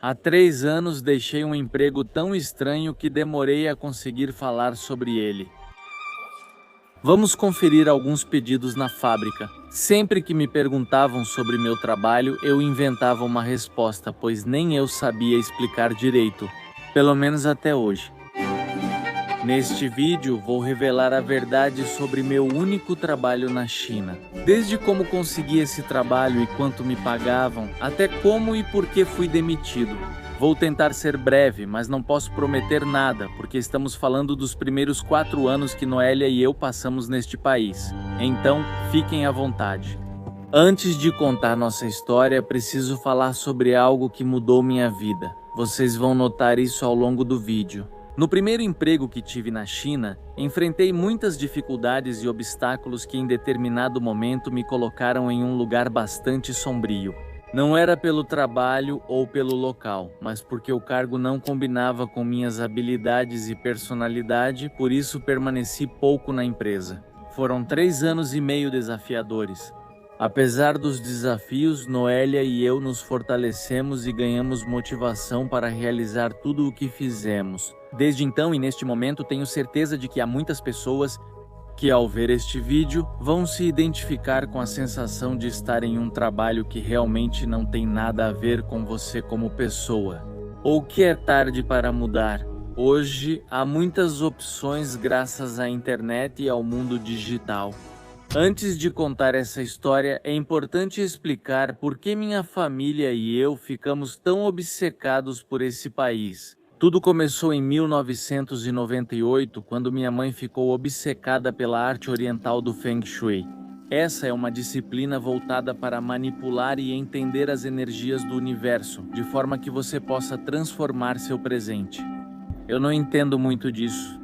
Há 3 anos deixei um emprego tão estranho que demorei a conseguir falar sobre ele. Vamos conferir alguns pedidos na fábrica. Sempre que me perguntavam sobre meu trabalho, eu inventava uma resposta, pois nem eu sabia explicar direito, pelo menos até hoje. Neste vídeo, vou revelar a verdade sobre meu único trabalho na China. Desde como consegui esse trabalho e quanto me pagavam, até como e por que fui demitido. Vou tentar ser breve, mas não posso prometer nada, porque estamos falando dos primeiros 4 anos que Noélia e eu passamos neste país. Então, fiquem à vontade. Antes de contar nossa história, preciso falar sobre algo que mudou minha vida. Vocês vão notar isso ao longo do vídeo. No primeiro emprego que tive na China, enfrentei muitas dificuldades e obstáculos que em determinado momento me colocaram em um lugar bastante sombrio. Não era pelo trabalho ou pelo local, mas porque o cargo não combinava com minhas habilidades e personalidade, por isso permaneci pouco na empresa. Foram 3 anos e meio desafiadores. Apesar dos desafios, Noélia e eu nos fortalecemos e ganhamos motivação para realizar tudo o que fizemos. Desde então e neste momento tenho certeza de que há muitas pessoas que ao ver este vídeo vão se identificar com a sensação de estar em um trabalho que realmente não tem nada a ver com você como pessoa. Ou que é tarde para mudar. Hoje há muitas opções graças à internet e ao mundo digital. Antes de contar essa história, é importante explicar por que minha família e eu ficamos tão obcecados por esse país. Tudo começou em 1998, quando minha mãe ficou obcecada pela arte oriental do Feng Shui. Essa é uma disciplina voltada para manipular e entender as energias do universo, de forma que você possa transformar seu presente. Eu não entendo muito disso.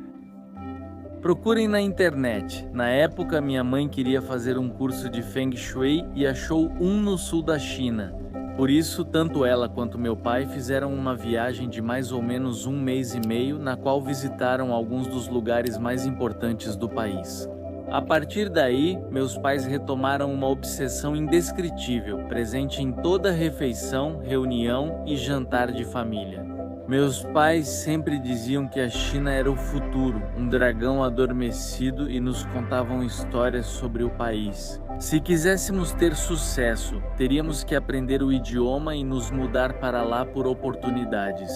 Procurem na internet. Na época, minha mãe queria fazer um curso de Feng Shui e achou um no sul da China. Por isso, tanto ela quanto meu pai fizeram uma viagem de mais ou menos 1 mês e meio, na qual visitaram alguns dos lugares mais importantes do país. A partir daí, meus pais retomaram uma obsessão indescritível, presente em toda refeição, reunião e jantar de família. Meus pais sempre diziam que a China era o futuro, um dragão adormecido, e nos contavam histórias sobre o país. Se quiséssemos ter sucesso, teríamos que aprender o idioma e nos mudar para lá por oportunidades.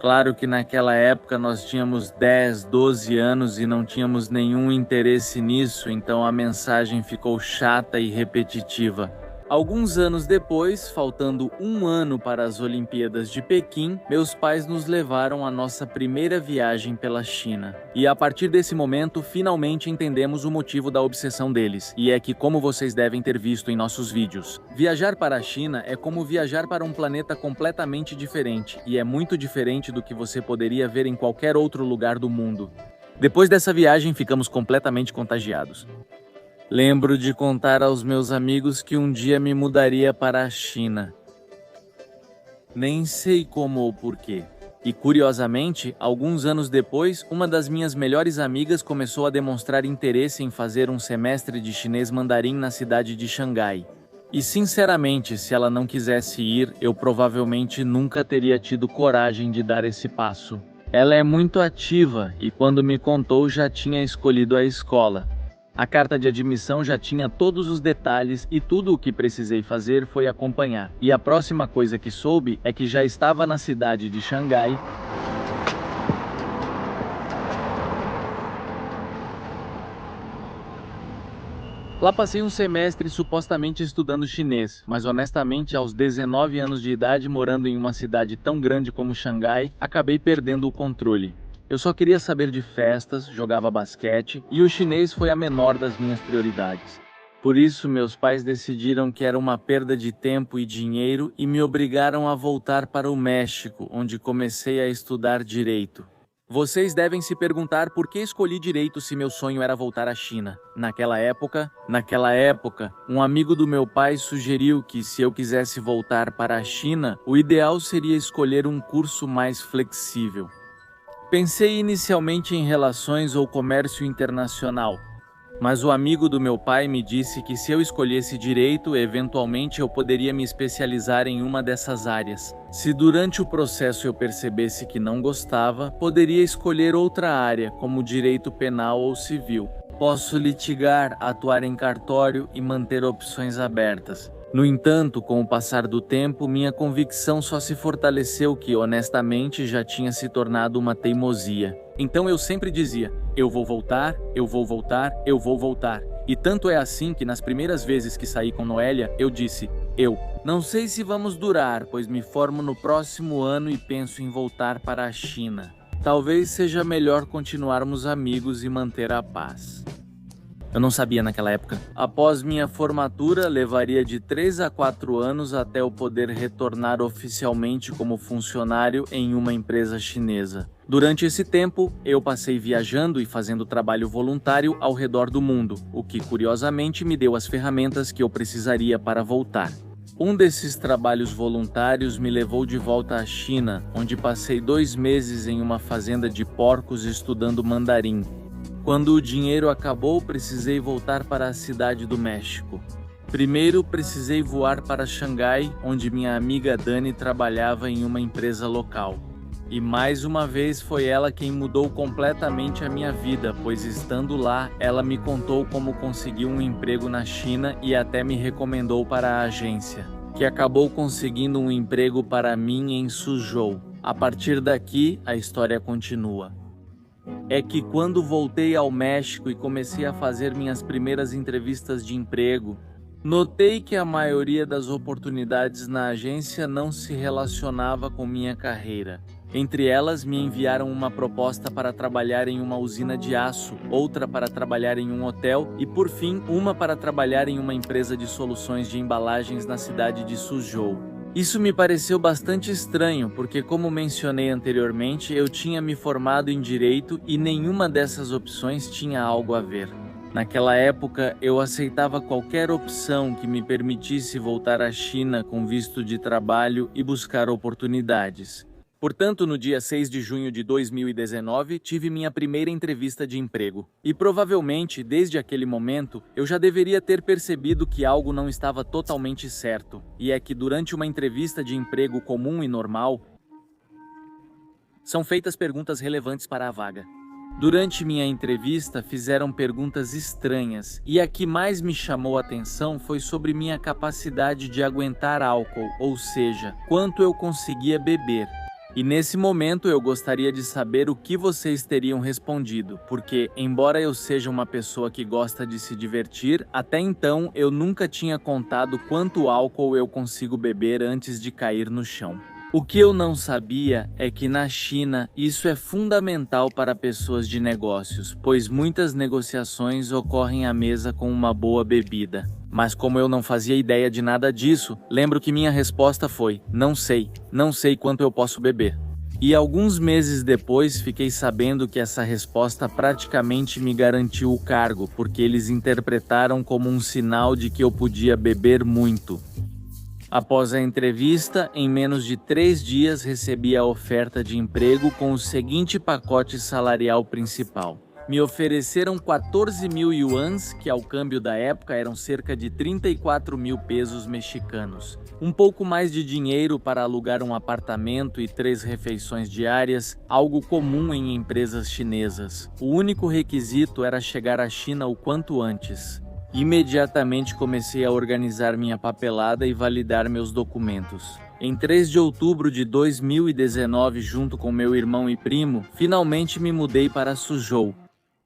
Claro que naquela época nós tínhamos 10, 12 anos e não tínhamos nenhum interesse nisso, então a mensagem ficou chata e repetitiva. Alguns anos depois, faltando 1 ano para as Olimpíadas de Pequim, meus pais nos levaram à nossa primeira viagem pela China. E a partir desse momento, finalmente entendemos o motivo da obsessão deles. E é que, como vocês devem ter visto em nossos vídeos, viajar para a China é como viajar para um planeta completamente diferente, e é muito diferente do que você poderia ver em qualquer outro lugar do mundo. Depois dessa viagem, ficamos completamente contagiados. Lembro de contar aos meus amigos que um dia me mudaria para a China. Nem sei como ou porquê. E curiosamente, alguns anos depois, uma das minhas melhores amigas começou a demonstrar interesse em fazer um semestre de chinês mandarim na cidade de Xangai. E sinceramente, se ela não quisesse ir, eu provavelmente nunca teria tido coragem de dar esse passo. Ela é muito ativa e quando me contou já tinha escolhido a escola. A carta de admissão já tinha todos os detalhes e tudo o que precisei fazer foi acompanhar. E a próxima coisa que soube é que já estava na cidade de Xangai. Lá passei um semestre supostamente estudando chinês, mas honestamente aos 19 anos de idade, morando em uma cidade tão grande como Xangai, acabei perdendo o controle. Eu só queria saber de festas, jogava basquete e o chinês foi a menor das minhas prioridades. Por isso, meus pais decidiram que era uma perda de tempo e dinheiro e me obrigaram a voltar para o México, onde comecei a estudar direito. Vocês devem se perguntar por que escolhi direito se meu sonho era voltar à China. Naquela época, um amigo do meu pai sugeriu que se eu quisesse voltar para a China, o ideal seria escolher um curso mais flexível. Pensei inicialmente em relações ou comércio internacional, Mas o amigo do meu pai me disse que se eu escolhesse direito, eventualmente eu poderia me especializar em uma dessas áreas. Se durante o processo eu percebesse que não gostava, poderia escolher outra área, como direito penal ou civil. Posso litigar, atuar em cartório e manter opções abertas. No entanto, com o passar do tempo, minha convicção só se fortaleceu que, honestamente, já tinha se tornado uma teimosia. Então eu sempre dizia, eu vou voltar, eu vou voltar, eu vou voltar. E tanto é assim que nas primeiras vezes que saí com Noélia, eu disse, não sei se vamos durar, pois me formo no próximo ano e penso em voltar para a China. Talvez seja melhor continuarmos amigos e manter a paz. Eu não sabia naquela época. Após minha formatura, levaria de 3 a 4 anos até eu poder retornar oficialmente como funcionário em uma empresa chinesa. Durante esse tempo, eu passei viajando e fazendo trabalho voluntário ao redor do mundo, o que curiosamente me deu as ferramentas que eu precisaria para voltar. Um desses trabalhos voluntários me levou de volta à China, onde passei 2 meses em uma fazenda de porcos estudando mandarim. Quando o dinheiro acabou, precisei voltar para a cidade do México. Primeiro, precisei voar para Xangai, onde minha amiga Dani trabalhava em uma empresa local. E mais uma vez foi ela quem mudou completamente a minha vida, pois estando lá, ela me contou como conseguiu um emprego na China e até me recomendou para a agência, que acabou conseguindo um emprego para mim em Suzhou. A partir daqui, a história continua. É que quando voltei ao México e comecei a fazer minhas primeiras entrevistas de emprego, notei que a maioria das oportunidades na agência não se relacionava com minha carreira. Entre elas, me enviaram uma proposta para trabalhar em uma usina de aço, outra para trabalhar em um hotel e, por fim, uma para trabalhar em uma empresa de soluções de embalagens na cidade de Suzhou. Isso me pareceu bastante estranho, porque como mencionei anteriormente, eu tinha me formado em Direito e nenhuma dessas opções tinha algo a ver. Naquela época, eu aceitava qualquer opção que me permitisse voltar à China com visto de trabalho e buscar oportunidades. Portanto, no dia 6 de junho de 2019, tive minha primeira entrevista de emprego. E provavelmente, desde aquele momento, eu já deveria ter percebido que algo não estava totalmente certo. E é que durante uma entrevista de emprego comum e normal, são feitas perguntas relevantes para a vaga. Durante minha entrevista, fizeram perguntas estranhas, e a que mais me chamou a atenção foi sobre minha capacidade de aguentar álcool, ou seja, quanto eu conseguia beber. E nesse momento eu gostaria de saber o que vocês teriam respondido, porque, embora eu seja uma pessoa que gosta de se divertir, até então eu nunca tinha contado quanto álcool eu consigo beber antes de cair no chão. O que eu não sabia é que na China isso é fundamental para pessoas de negócios, pois muitas negociações ocorrem à mesa com uma boa bebida. Mas como eu não fazia ideia de nada disso, lembro que minha resposta foi, não sei quanto eu posso beber. E alguns meses depois fiquei sabendo que essa resposta praticamente me garantiu o cargo, porque eles interpretaram como um sinal de que eu podia beber muito. Após a entrevista, em menos de 3 dias recebi a oferta de emprego com o seguinte pacote salarial principal. Me ofereceram 14 mil yuans, que ao câmbio da época eram cerca de 34 mil pesos mexicanos. Um pouco mais de dinheiro para alugar um apartamento e 3 refeições diárias, algo comum em empresas chinesas. O único requisito era chegar à China o quanto antes. Imediatamente comecei a organizar minha papelada e validar meus documentos. Em 3 de outubro de 2019, junto com meu irmão e primo, finalmente me mudei para Suzhou.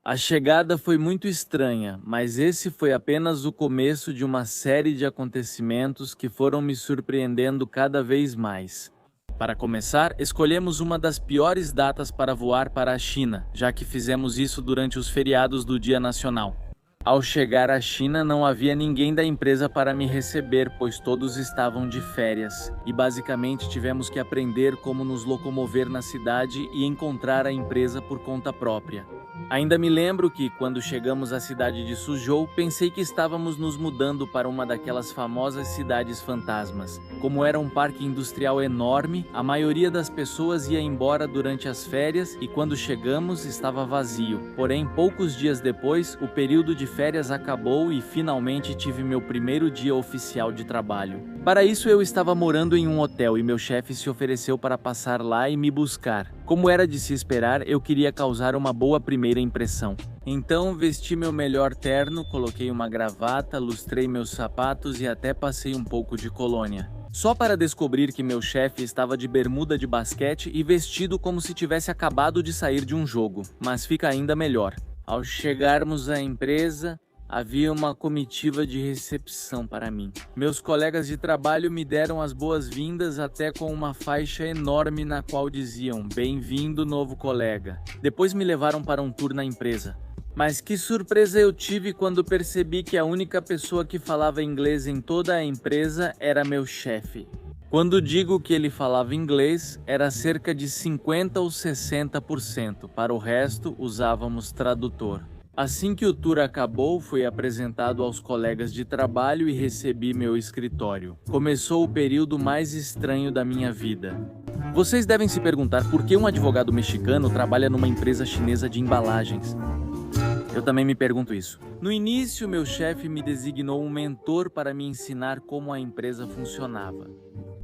A chegada foi muito estranha, mas esse foi apenas o começo de uma série de acontecimentos que foram me surpreendendo cada vez mais. Para começar, escolhemos uma das piores datas para voar para a China, já que fizemos isso durante os feriados do Dia Nacional. Ao chegar à China, não havia ninguém da empresa para me receber, pois todos estavam de férias. E basicamente tivemos que aprender como nos locomover na cidade e encontrar a empresa por conta própria. Ainda me lembro que, quando chegamos à cidade de Suzhou, pensei que estávamos nos mudando para uma daquelas famosas cidades fantasmas. Como era um parque industrial enorme, a maioria das pessoas ia embora durante as férias e quando chegamos estava vazio. Porém, poucos dias depois, o período de férias acabou e finalmente tive meu primeiro dia oficial de trabalho. Para isso, eu estava morando em um hotel e meu chefe se ofereceu para passar lá e me buscar. Como era de se esperar, eu queria causar uma boa primeira impressão. Então, vesti meu melhor terno, coloquei uma gravata, lustrei meus sapatos e até passei um pouco de colônia. Só para descobrir que meu chefe estava de bermuda de basquete e vestido como se tivesse acabado de sair de um jogo. Mas fica ainda melhor. Ao chegarmos à empresa, havia uma comitiva de recepção para mim. Meus colegas de trabalho me deram as boas-vindas até com uma faixa enorme na qual diziam "Bem-vindo, novo colega". Depois me levaram para um tour na empresa. Mas que surpresa eu tive quando percebi que a única pessoa que falava inglês em toda a empresa era meu chefe. Quando digo que ele falava inglês, era cerca de 50 ou 60%. Para o resto, usávamos tradutor. Assim que o tour acabou, fui apresentado aos colegas de trabalho e recebi meu escritório. Começou o período mais estranho da minha vida. Vocês devem se perguntar por que um advogado mexicano trabalha numa empresa chinesa de embalagens. Eu também me pergunto isso. No início, meu chefe me designou um mentor para me ensinar como a empresa funcionava.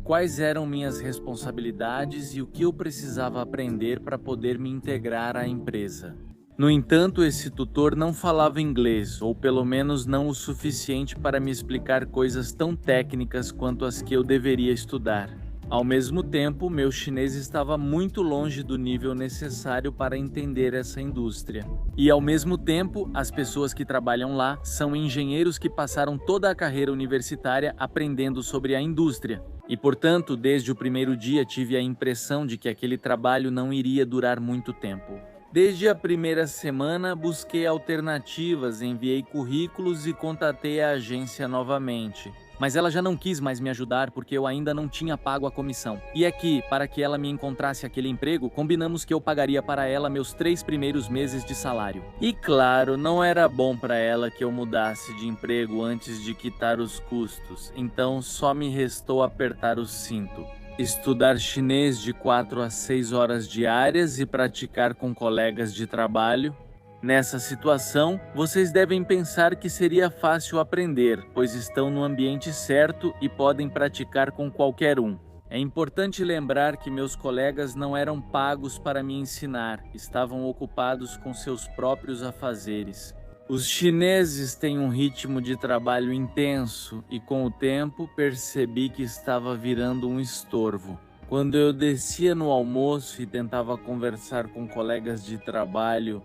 Quais eram minhas responsabilidades e o que eu precisava aprender para poder me integrar à empresa. No entanto, esse tutor não falava inglês, ou pelo menos não o suficiente para me explicar coisas tão técnicas quanto as que eu deveria estudar. Ao mesmo tempo, meu chinês estava muito longe do nível necessário para entender essa indústria. E ao mesmo tempo, as pessoas que trabalham lá são engenheiros que passaram toda a carreira universitária aprendendo sobre a indústria. E, portanto, desde o primeiro dia tive a impressão de que aquele trabalho não iria durar muito tempo. Desde a primeira semana, busquei alternativas, enviei currículos e contatei a agência novamente. Mas ela já não quis mais me ajudar porque eu ainda não tinha pago a comissão. E é que, para que ela me encontrasse aquele emprego, combinamos que eu pagaria para ela meus 3 primeiros meses de salário. E claro, não era bom para ela que eu mudasse de emprego antes de quitar os custos, então só me restou apertar o cinto. Estudar chinês de 4 a 6 horas diárias e praticar com colegas de trabalho. Nessa situação, vocês devem pensar que seria fácil aprender, pois estão no ambiente certo e podem praticar com qualquer um. É importante lembrar que meus colegas não eram pagos para me ensinar, estavam ocupados com seus próprios afazeres. Os chineses têm um ritmo de trabalho intenso e, com o tempo, percebi que estava virando um estorvo. Quando eu descia no almoço e tentava conversar com colegas de trabalho,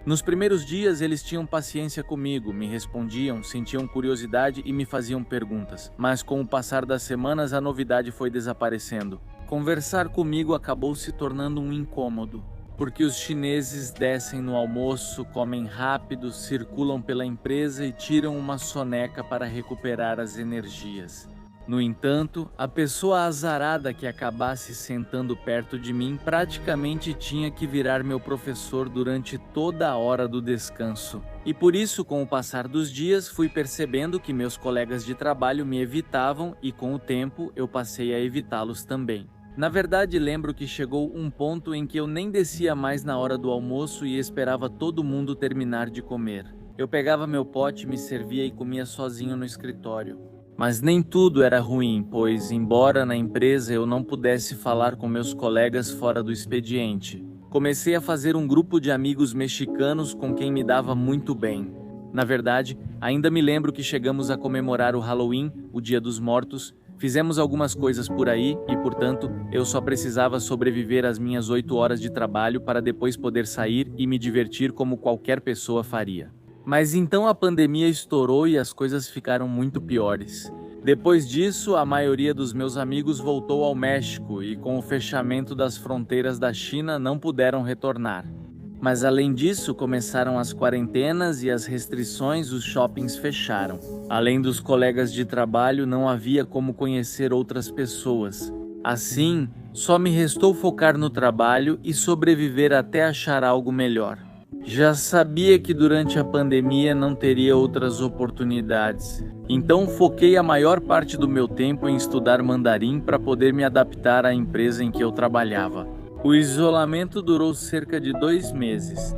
nos primeiros dias eles tinham paciência comigo, me respondiam, sentiam curiosidade e me faziam perguntas. Mas com o passar das semanas a novidade foi desaparecendo. Conversar comigo acabou se tornando um incômodo. Porque os chineses descem no almoço, comem rápido, circulam pela empresa e tiram uma soneca para recuperar as energias. No entanto, a pessoa azarada que acabasse sentando perto de mim praticamente tinha que virar meu professor durante toda a hora do descanso. E por isso, com o passar dos dias, fui percebendo que meus colegas de trabalho me evitavam e, com o tempo, eu passei a evitá-los também. Na verdade, lembro que chegou um ponto em que eu nem descia mais na hora do almoço e esperava todo mundo terminar de comer. Eu pegava meu pote, me servia e comia sozinho no escritório. Mas nem tudo era ruim, pois, embora na empresa eu não pudesse falar com meus colegas fora do expediente, comecei a fazer um grupo de amigos mexicanos com quem me dava muito bem. Na verdade, ainda me lembro que chegamos a comemorar o Halloween, o Dia dos Mortos. Fizemos algumas coisas por aí e, portanto, eu só precisava sobreviver às minhas 8 horas de trabalho para depois poder sair e me divertir como qualquer pessoa faria. Mas então a pandemia estourou e as coisas ficaram muito piores. Depois disso, a maioria dos meus amigos voltou ao México e, com o fechamento das fronteiras da China, não puderam retornar. Mas além disso, começaram as quarentenas e as restrições, os shoppings fecharam. Além dos colegas de trabalho, não havia como conhecer outras pessoas. Assim, só me restou focar no trabalho e sobreviver até achar algo melhor. Já sabia que durante a pandemia não teria outras oportunidades, então foquei a maior parte do meu tempo em estudar mandarim para poder me adaptar à empresa em que eu trabalhava. O isolamento durou cerca de 2 meses.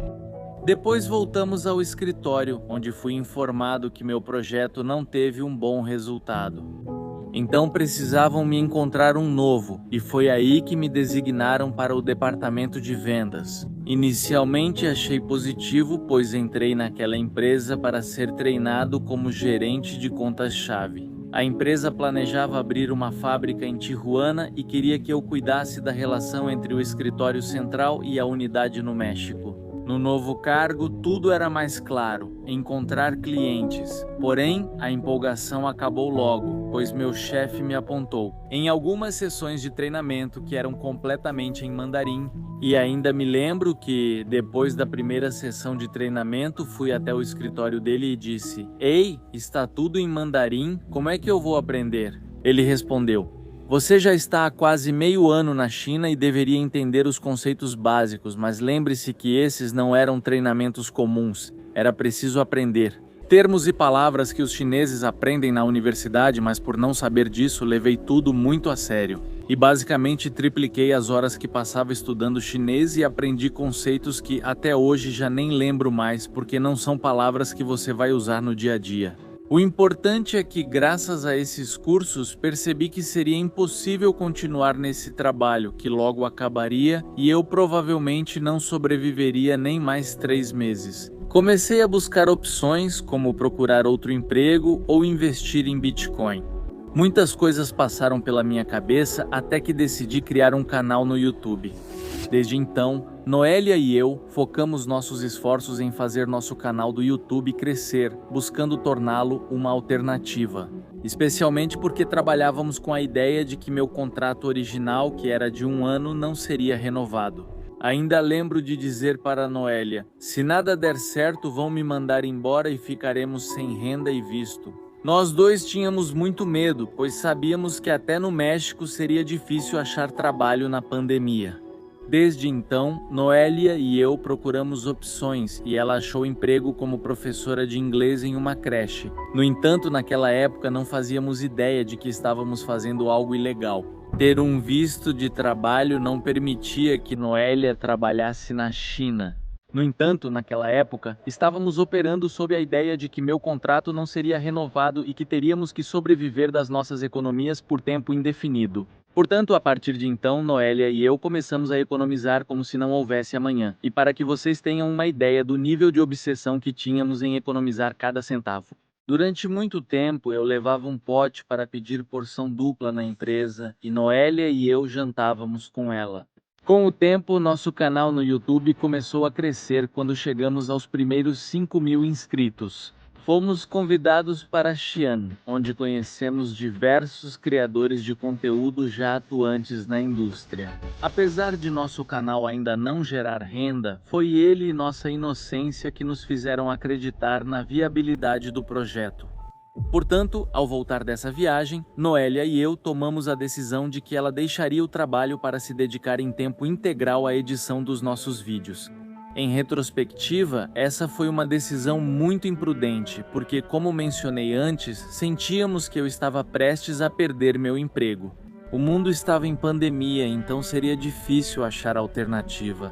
Depois voltamos ao escritório, onde fui informado que meu projeto não teve um bom resultado. Então precisavam me encontrar um novo, e foi aí que me designaram para o departamento de vendas. Inicialmente achei positivo, pois entrei naquela empresa para ser treinado como gerente de contas-chave. A empresa planejava abrir uma fábrica em Tijuana e queria que eu cuidasse da relação entre o escritório central e a unidade no México. No novo cargo, tudo era mais claro, encontrar clientes. Porém, a empolgação acabou logo, pois meu chefe me apontou em algumas sessões de treinamento que eram completamente em mandarim. E ainda me lembro que, depois da primeira sessão de treinamento, fui até o escritório dele e disse: "Ei, está tudo em mandarim, como é que eu vou aprender?" Ele respondeu: "Você já está há quase meio ano na China e deveria entender os conceitos básicos, mas lembre-se que esses não eram treinamentos comuns, era preciso aprender. Termos e palavras que os chineses aprendem na universidade, mas por não saber disso, levei tudo muito a sério. E basicamente tripliquei as horas que passava estudando chinês e aprendi conceitos que até hoje já nem lembro mais, porque não são palavras que você vai usar no dia a dia. O importante é que, graças a esses cursos, percebi que seria impossível continuar nesse trabalho, que logo acabaria e eu provavelmente não sobreviveria nem mais 3 meses. Comecei a buscar opções, como procurar outro emprego ou investir em Bitcoin. Muitas coisas passaram pela minha cabeça até que decidi criar um canal no YouTube. Desde então, Noélia e eu focamos nossos esforços em fazer nosso canal do YouTube crescer, buscando torná-lo uma alternativa. Especialmente porque trabalhávamos com a ideia de que meu contrato original, que era de 1 ano, não seria renovado. Ainda lembro de dizer para a Noélia: "Se nada der certo, vão me mandar embora e ficaremos sem renda e visto." Nós dois tínhamos muito medo, pois sabíamos que até no México seria difícil achar trabalho na pandemia. Desde então, Noélia e eu procuramos opções e ela achou emprego como professora de inglês em uma creche. No entanto, naquela época não fazíamos ideia de que estávamos fazendo algo ilegal. Ter um visto de trabalho não permitia que Noélia trabalhasse na China. No entanto, naquela época, estávamos operando sob a ideia de que meu contrato não seria renovado e que teríamos que sobreviver das nossas economias por tempo indefinido. Portanto, a partir de então, Noélia e eu começamos a economizar como se não houvesse amanhã. E para que vocês tenham uma ideia do nível de obsessão que tínhamos em economizar cada centavo. Durante muito tempo, eu levava um pote para pedir porção dupla na empresa e Noélia e eu jantávamos com ela. Com o tempo, nosso canal no YouTube começou a crescer quando chegamos aos primeiros 5.000 inscritos. Fomos convidados para Xi'an, onde conhecemos diversos criadores de conteúdo já atuantes na indústria. Apesar de nosso canal ainda não gerar renda, foi ele e nossa inocência que nos fizeram acreditar na viabilidade do projeto. Portanto, ao voltar dessa viagem, Noélia e eu tomamos a decisão de que ela deixaria o trabalho para se dedicar em tempo integral à edição dos nossos vídeos. Em retrospectiva, essa foi uma decisão muito imprudente, porque, como mencionei antes, sentíamos que eu estava prestes a perder meu emprego. O mundo estava em pandemia, então seria difícil achar alternativa.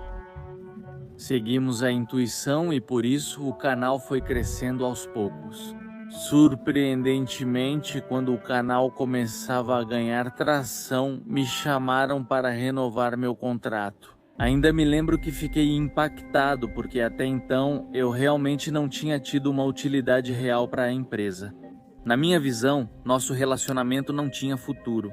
Seguimos a intuição e por isso o canal foi crescendo aos poucos. Surpreendentemente, quando o canal começava a ganhar tração, me chamaram para renovar meu contrato. Ainda me lembro que fiquei impactado porque até então eu realmente não tinha tido uma utilidade real para a empresa. Na minha visão, nosso relacionamento não tinha futuro.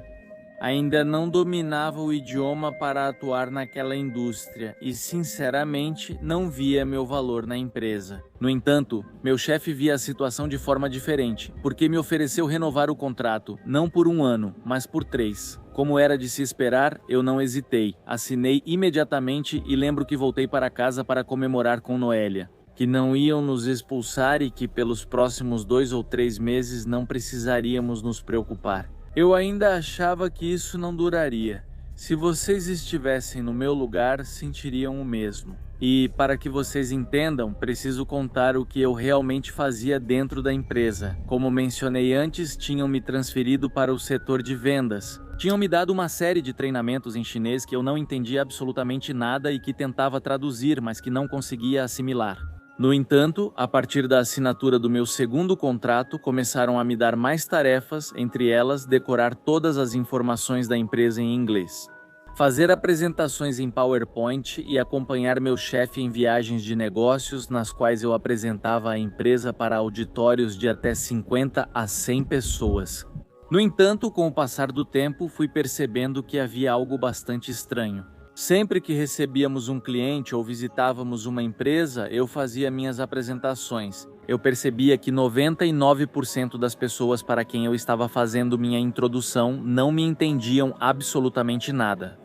Ainda não dominava o idioma para atuar naquela indústria e, sinceramente, não via meu valor na empresa. No entanto, meu chefe via a situação de forma diferente, porque me ofereceu renovar o contrato, não por 1 ano, mas por 3. Como era de se esperar, eu não hesitei, assinei imediatamente e lembro que voltei para casa para comemorar com Noélia, que não iam nos expulsar e que pelos próximos 2 ou 3 meses não precisaríamos nos preocupar. Eu ainda achava que isso não duraria. Se vocês estivessem no meu lugar, sentiriam o mesmo. E, para que vocês entendam, preciso contar o que eu realmente fazia dentro da empresa. Como mencionei antes, tinham me transferido para o setor de vendas. Tinham me dado uma série de treinamentos em chinês que eu não entendia absolutamente nada e que tentava traduzir, mas que não conseguia assimilar. No entanto, a partir da assinatura do meu segundo contrato, começaram a me dar mais tarefas, entre elas decorar todas as informações da empresa em inglês. Fazer apresentações em PowerPoint e acompanhar meu chefe em viagens de negócios nas quais eu apresentava a empresa para auditórios de até 50 a 100 pessoas. No entanto, com o passar do tempo, fui percebendo que havia algo bastante estranho. Sempre que recebíamos um cliente ou visitávamos uma empresa, eu fazia minhas apresentações. Eu percebia que 99% das pessoas para quem eu estava fazendo minha introdução não me entendiam absolutamente nada.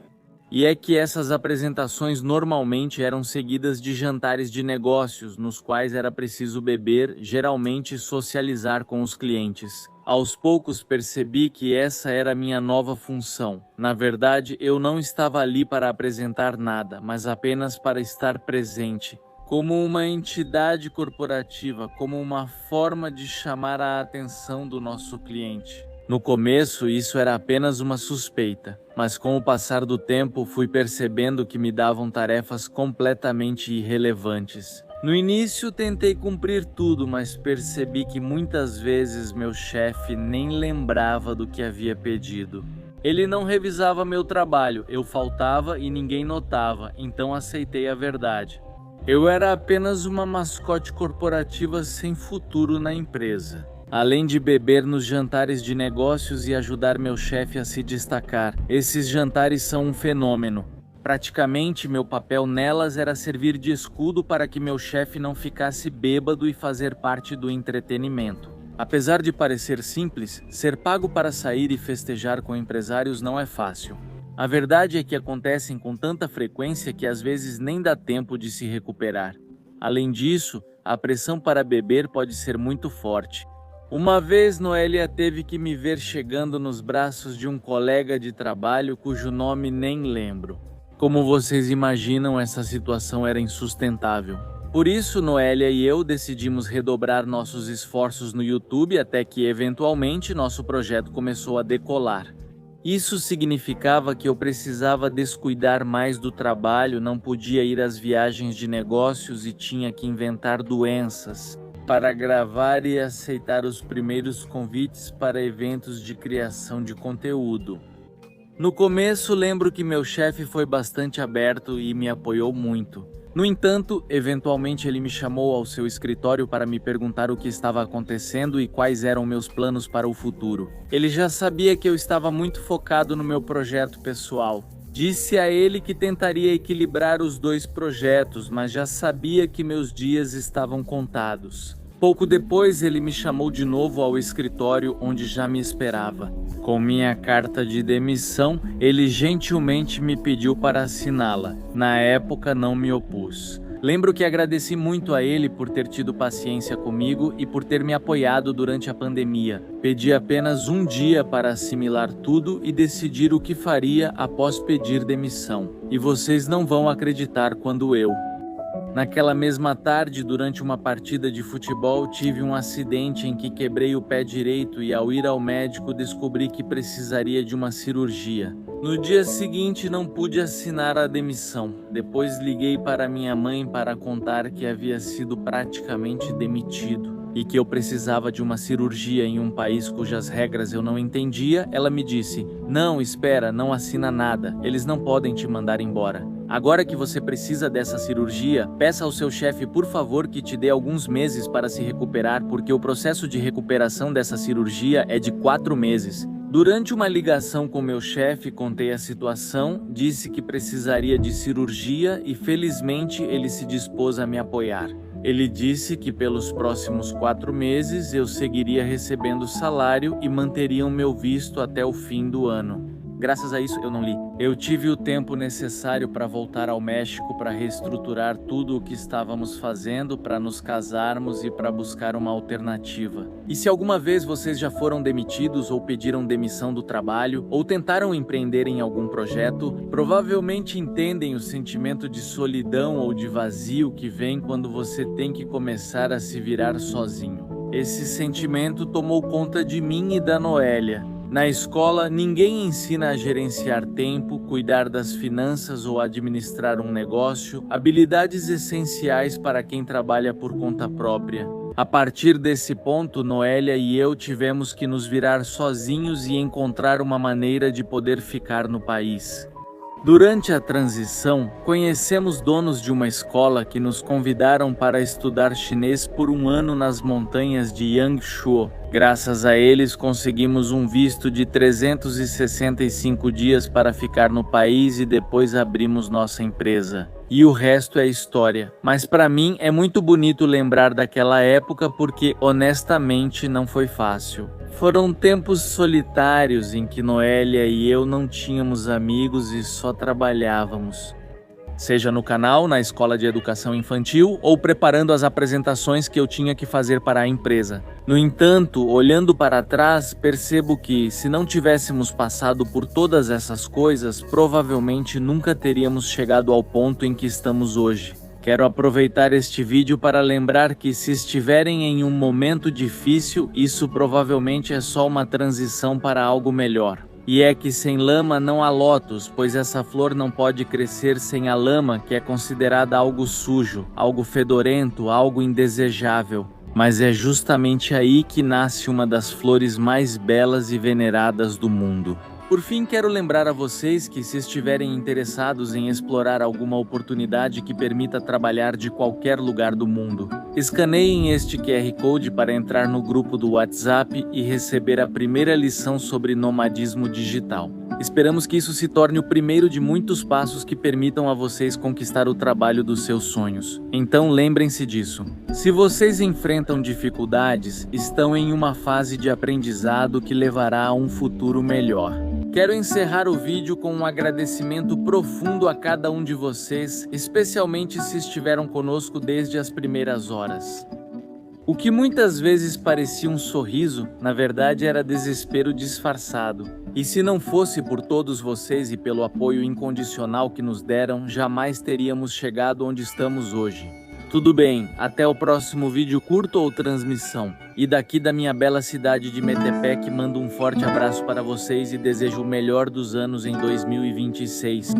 E é que essas apresentações normalmente eram seguidas de jantares de negócios, nos quais era preciso beber, geralmente socializar com os clientes. Aos poucos percebi que essa era a minha nova função. Na verdade, eu não estava ali para apresentar nada, mas apenas para estar presente, como uma entidade corporativa, como uma forma de chamar a atenção do nosso cliente. No começo, isso era apenas uma suspeita, mas com o passar do tempo fui percebendo que me davam tarefas completamente irrelevantes. No início tentei cumprir tudo, mas percebi que muitas vezes meu chefe nem lembrava do que havia pedido. Ele não revisava meu trabalho, eu faltava e ninguém notava, então aceitei a verdade. Eu era apenas uma mascote corporativa sem futuro na empresa. Além de beber nos jantares de negócios e ajudar meu chefe a se destacar, esses jantares são um fenômeno. Praticamente, meu papel nelas era servir de escudo para que meu chefe não ficasse bêbado e fazer parte do entretenimento. Apesar de parecer simples, ser pago para sair e festejar com empresários não é fácil. A verdade é que acontecem com tanta frequência que às vezes nem dá tempo de se recuperar. Além disso, a pressão para beber pode ser muito forte. Uma vez Noélia teve que me ver chegando nos braços de um colega de trabalho cujo nome nem lembro. Como vocês imaginam, essa situação era insustentável. Por isso, Noélia e eu decidimos redobrar nossos esforços no YouTube até que, eventualmente, nosso projeto começou a decolar. Isso significava que eu precisava descuidar mais do trabalho, não podia ir às viagens de negócios e tinha que inventar doenças para gravar e aceitar os primeiros convites para eventos de criação de conteúdo. No começo, lembro que meu chefe foi bastante aberto e me apoiou muito. No entanto, eventualmente ele me chamou ao seu escritório para me perguntar o que estava acontecendo e quais eram meus planos para o futuro. Ele já sabia que eu estava muito focado no meu projeto pessoal. Disse a ele que tentaria equilibrar os dois projetos, mas já sabia que meus dias estavam contados. Pouco depois, ele me chamou de novo ao escritório onde já me esperava. Com minha carta de demissão, ele gentilmente me pediu para assiná-la. Na época, não me opus. Lembro que agradeci muito a ele por ter tido paciência comigo e por ter me apoiado durante a pandemia. Pedi apenas um dia para assimilar tudo e decidir o que faria após pedir demissão. E vocês não vão acreditar quando eu. Naquela mesma tarde, durante uma partida de futebol, tive um acidente em que quebrei o pé direito e, ao ir ao médico, descobri que precisaria de uma cirurgia. No dia seguinte, não pude assinar a demissão. Depois liguei para minha mãe para contar que havia sido praticamente demitido e que eu precisava de uma cirurgia em um país cujas regras eu não entendia. Ela me disse: "Não, espera, não assina nada. Eles não podem te mandar embora. Agora que você precisa dessa cirurgia, peça ao seu chefe, por favor, que te dê alguns meses para se recuperar, porque o processo de recuperação dessa cirurgia é de 4 meses. Durante uma ligação com meu chefe, contei a situação, disse que precisaria de cirurgia e, felizmente, ele se dispôs a me apoiar. Ele disse que pelos próximos 4 meses eu seguiria recebendo salário e manteriam meu visto até o fim do ano. Graças a isso eu não li. Eu tive o tempo necessário para voltar ao México para reestruturar tudo o que estávamos fazendo, para nos casarmos e para buscar uma alternativa. E se alguma vez vocês já foram demitidos ou pediram demissão do trabalho ou tentaram empreender em algum projeto, provavelmente entendem o sentimento de solidão ou de vazio que vem quando você tem que começar a se virar sozinho. Esse sentimento tomou conta de mim e da Noélia. Na escola, ninguém ensina a gerenciar tempo, cuidar das finanças ou administrar um negócio, habilidades essenciais para quem trabalha por conta própria. A partir desse ponto, Noélia e eu tivemos que nos virar sozinhos e encontrar uma maneira de poder ficar no país. Durante a transição, conhecemos donos de uma escola que nos convidaram para estudar chinês por um ano nas montanhas de Yangshuo. Graças a eles, conseguimos um visto de 365 dias para ficar no país e depois abrimos nossa empresa. E o resto é história. Mas para mim é muito bonito lembrar daquela época porque, honestamente, não foi fácil. Foram tempos solitários em que Noélia e eu não tínhamos amigos e só trabalhávamos. Seja no canal, na escola de educação infantil ou preparando as apresentações que eu tinha que fazer para a empresa. No entanto, olhando para trás, percebo que, se não tivéssemos passado por todas essas coisas, provavelmente nunca teríamos chegado ao ponto em que estamos hoje. Quero aproveitar este vídeo para lembrar que se estiverem em um momento difícil, isso provavelmente é só uma transição para algo melhor. E é que sem lama não há lótus, pois essa flor não pode crescer sem a lama, que é considerada algo sujo, algo fedorento, algo indesejável. Mas é justamente aí que nasce uma das flores mais belas e veneradas do mundo. Por fim, quero lembrar a vocês que, se estiverem interessados em explorar alguma oportunidade que permita trabalhar de qualquer lugar do mundo, escaneiem este QR Code para entrar no grupo do WhatsApp e receber a primeira lição sobre nomadismo digital. Esperamos que isso se torne o primeiro de muitos passos que permitam a vocês conquistar o trabalho dos seus sonhos. Então lembrem-se disso. Se vocês enfrentam dificuldades, estão em uma fase de aprendizado que levará a um futuro melhor. Quero encerrar o vídeo com um agradecimento profundo a cada um de vocês, especialmente se estiveram conosco desde as primeiras horas. O que muitas vezes parecia um sorriso, na verdade era desespero disfarçado. E se não fosse por todos vocês e pelo apoio incondicional que nos deram, jamais teríamos chegado onde estamos hoje. Tudo bem, até o próximo vídeo curto ou transmissão. E daqui da minha bela cidade de Metepec mando um forte abraço para vocês e desejo o melhor dos anos em 2026.